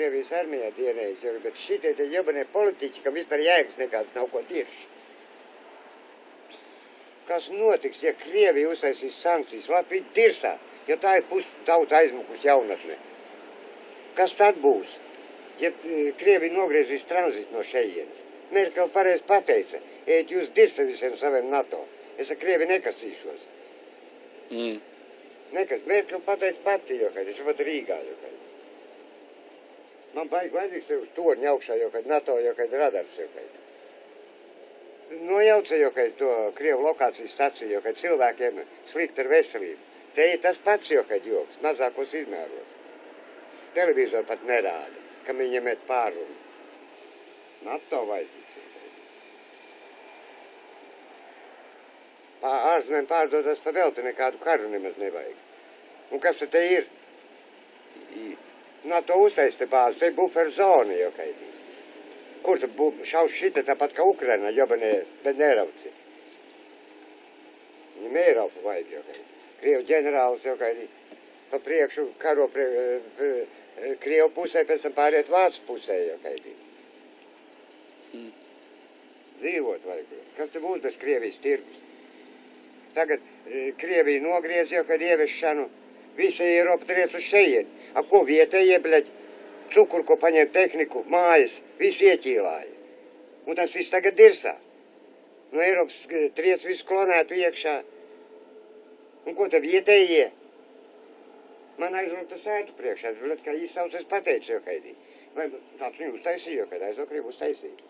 Krievijas armijā dienējis, bet šitie te jebanie politiķi, kam vispār jēgas nekāds nav ko dirši. Kas notiks, ja Krievija uztaisīs sankcijas? Latvija dirsā, jo tā ir tauta aizmukus jaunatne. Kas tad būs, ja Krievija nogriezīs tranzītu no šejienes? Merkel pareizi pateica, ejiet jūs dirsta visiem saviem NATO. Es ar Krieviju nekasīšos. Nekas, Merkel pateica pati, jo, kad es pat Rīgā, jo, kad. Man baigi vajadzīgs tev uz torņa augšā, jo, kad NATO, jo, kad radars, jo, kad. Nojauca, jo, kad to Krievu lokācijas staciju, jo, kad cilvēkiem slikti ar veselību. Te ir tas pats, jo, kad joks, mazākos izmēros. Televizoru pat nerāda, kam viņam met pārunu. NATO vajadzīgs. Ārzemēm pārdodas pa velti, nekādu karu nemaz nevajag. Un kas te ir? NATO uztais te bāzi, te bufer zona, jo kaidī. Kur tu šaus šita tāpat kā Ukraina, jobanie Benēravci. Viņam Eiropu vajag, jo kaidī. Krievu ģenerālis, jo kaidī, pa priekšu karo Krievu pusē, pēc tam pāriet Vācu pusē, jo kaidī. Dzīvot vajag. Kas te būtu bez Krievijas tirgus? Tagad Krievija nogriez, jo kad ieviešanu visa Eiropa triec uz šejieni. A ko vietējie, bļaļ, cukuru, ko paņem tehniku, mājas, visu ieķīlāja. Un tas viss tagad dirsā. No Eiropas triec visu klonētu iekšā. Un ko tad vietējie? Man aizrūta sētu priekšā, bļaļ, kā īstāvs es pateicu, jo kaidī. Vai tāds viņu uztaisīja, jo kad aizdokrību uztaisīja.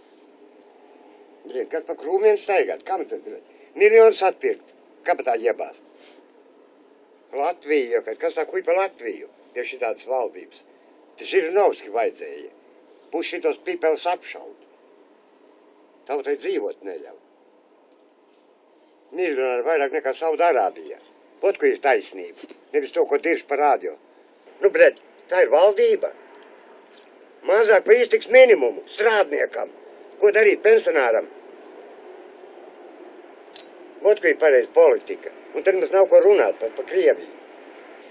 Bļaļ, kad pa krūmiem staigāt, kam tad, bļaļ? Miljonus atpirkt, kā pa tā iebāst? Latviju, jo kad kas tā kuj pa Latviju, pie šitādas valdības. Tas Žirinovski vajadzēja. Būs šitos pipels apšaut. Tautai dzīvot neļauj. Miljonāri vairāk nekā Saudarābijā. Ot, ko ir taisnība. Nevis to, ko dirž pa radio. Nu, bļaļ, tā ir valdība. Mazāk pa iztiks minimumu strādniekam. Ko darīt pensionāram? Ot, ko ir pareiz politika. Un tad mums nav ko runāt par Krieviju.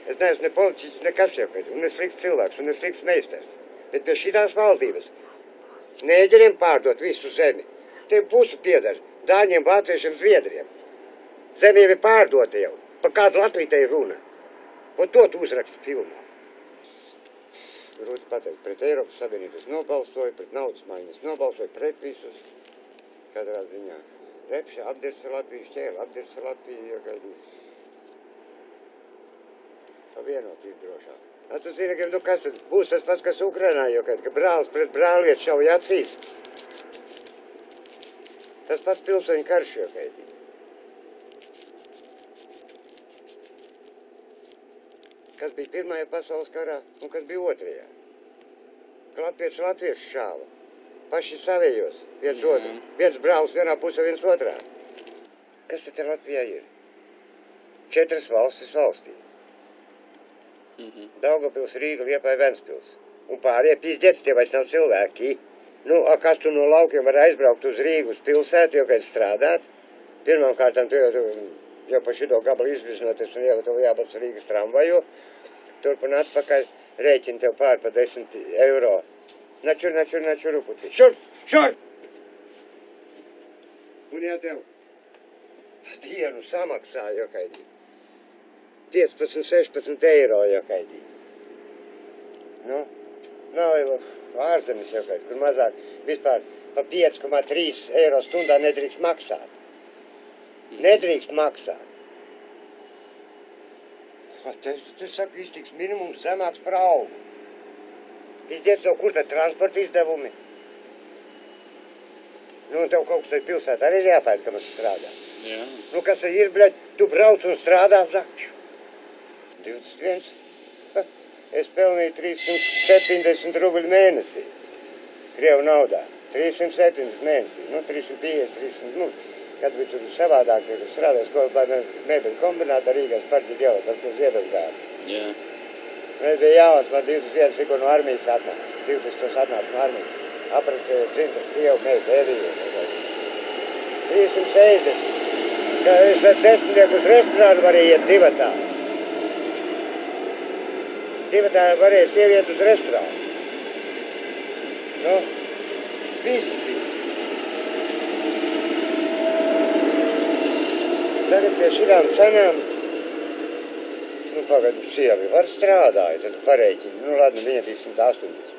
Es neesmu ne politiķis, nekas jau, un ne slikts cilvēks, un ne slikts meistars. Bet pie šitās valdības neģeriem pārdot visu zemi. Te pusi piedar Dāņiem, Vāciešiem, Zviedriem. Zemi jau ir pārdota jau. Pa kādu Latviju te ir runa. Un to tu uzraksti filmā. Grūti pateikt, pret Eiropas Savienības nobalsoju, pret naudas maiņas nobalsoju, pret visus. Katrā ziņā. Repša apdirsa Latviju, šķēla apdirsa Latviju, jo gaidī. Pa vienot ir drošāk. Tu zini, ka nu kas tad būs tas pats, kas Ukrainā, jo gaidī, ka brālis pret brāliet šauja acīs. Tas pats pilsoņu karš, jo gaidī. Kas bija Pirmajā pasaules karā un kas bija Otrajā. Ka latvieši šāva. Paši savējos, viens otru. Viens brālis vienā pusē, viens otrā. Kas te Latvijā ir? 4 valstis valstī. Daugavpils, Rīga, Liepāja, Ventspils. Un pārējie pizdzets, tie vairs nav cilvēki. Nu, kas tu no laukiem var aizbraukt uz Rīgu, uz pilsētu, jo kad strādāt? Pirmām kārtām tu jau pa šito gabalu izviznoties un jau tev jābūt Rīgas tramvaju. Turpun atpakaļ rēķini tev pār pa 10 eiro. Načur, upuci. Šur! Un ja tev dienu samaksā, jo kaidī. 15-16 eiro, jo kaidī. Nu, nav jau ārzemes, jo kaidī, kur mazāk vispār pa 5,3 eiro stundā nedrīkst maksāt. Nedrīkst maksāt. Te saka, iztiks minimums zemāks par algu. Izdziet to, kur tad transporta izdevumi? Nu, un tev kaut kas tad pilsētā arī jāpēc, ka mēs strādā. Jā. Nu, kas tad ir, bļaļ, tu brauc un strādā, zakšu. 21. Es pelnīju 370 rubļu mēnesī. Krievu naudā. 370 mēnesī. Nu, 350, 300, nu, kad bija tur savādāk, kad strādāju skolā mēbeļu kombinātā Rīgās partiju ģelā, tas bija ziedoktāri. Jā. Mēs bija jāvāc, man 21 tikko no armijas atnāk. 20 atnāk no armijas. Aprecēja dzintas, sievu, meita, Eliju. 360. Ka es ar 10 uz restorānu varēju iet divatā. Divatā varēja sieviet uz restorānu. Nu, viss bija. Tagad pie šitām cenām, nu, pagad, sievi var strādāja, tad pareiķini, nu, labi, viņa bija 180.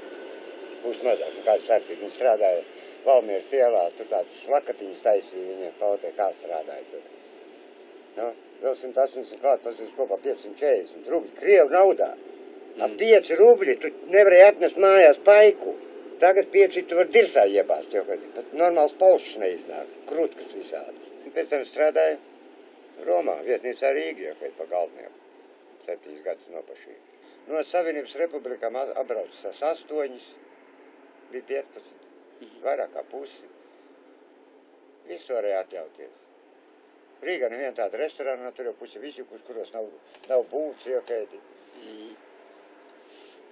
Būs mazāk, nu, kāds starpīgi, viņa strādāja Valmieras ielā, tur tādas lakatiņas taisīja, viņa pautē, kā strādāja tur. Nu, vēl 180 klāt, pasies kopā 540 rubļi, Krievu naudā. Ap 5 rubļi, tu nevarēji atnest mājās paiku. Tagad 5 tu var dirsā iebāzt, jo, kad pat normāls polšs neiznāk, krutkas visādi. Un pēc tam strādāja Romā, viesnīcā Rīgā, jau kad pa galvnieku. 7 gadus nopašīja. No Savienības republikām apbraucis 8, bija 15, vairāk kā pusi. Visu varēja atļauties. Rīgā neviena tāda restorāna, tur jau pusi visi, kuros nav būts, jau kādi.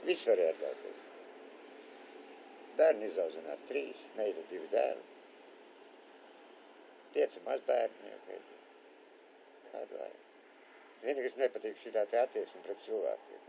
Visu varēja atļauties. Bērni izaudzināt 3, meita 2 dēli. 5 mazbērni, jau kādi. Kādu vajag. Vienīgais nepatīk šitā te attieksme pret cilvēku.